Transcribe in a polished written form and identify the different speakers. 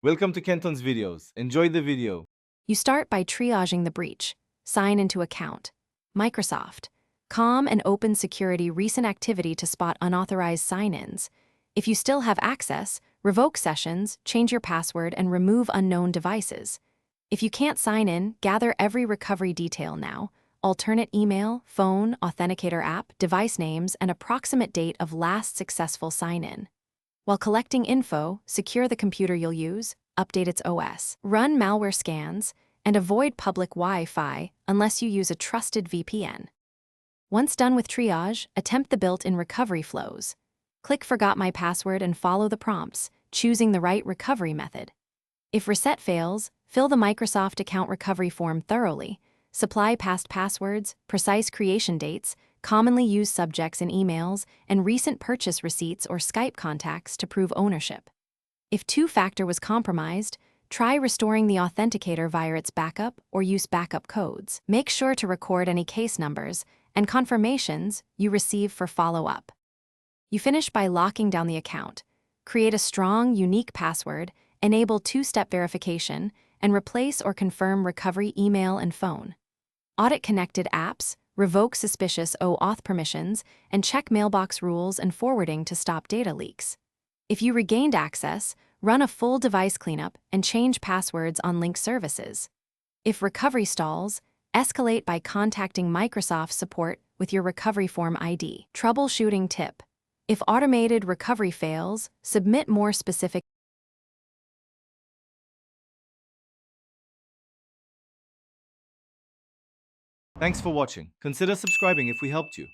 Speaker 1: Welcome to Kenton's videos. Enjoy the video.
Speaker 2: You start by triaging the breach. Sign into account. Microsoft. Calm and open security recent activity to spot unauthorized sign-ins. If you still have access, revoke sessions, change your password, and remove unknown devices. If you can't sign in, gather every recovery detail now: alternate email, phone, authenticator app, device names, and approximate date of last successful sign-in. While collecting info, secure the computer you'll use, update its OS, run malware scans, and avoid public Wi-Fi unless you use a trusted VPN. Once done with triage, attempt the built-in recovery flows. Click Forgot My Password and follow the prompts, choosing the right recovery method. If reset fails, fill the Microsoft account recovery form thoroughly. Supply past passwords, precise creation dates, commonly used subjects in emails, and recent purchase receipts or Skype contacts to prove ownership. If two-factor was compromised, try restoring the authenticator via its backup or use backup codes. Make sure to record any case numbers and confirmations you receive for follow-up. You finish by locking down the account. Create a strong, unique password, enable two-step verification, and replace or confirm recovery email and phone. Audit connected apps, revoke suspicious OAuth permissions, and check mailbox rules and forwarding to stop data leaks. If you regained access, run a full device cleanup and change passwords on linked services. If recovery stalls, escalate by contacting Microsoft support with your recovery form ID. Troubleshooting tip: if automated recovery fails, submit more specific.
Speaker 1: Thanks for watching. Consider subscribing if we helped you.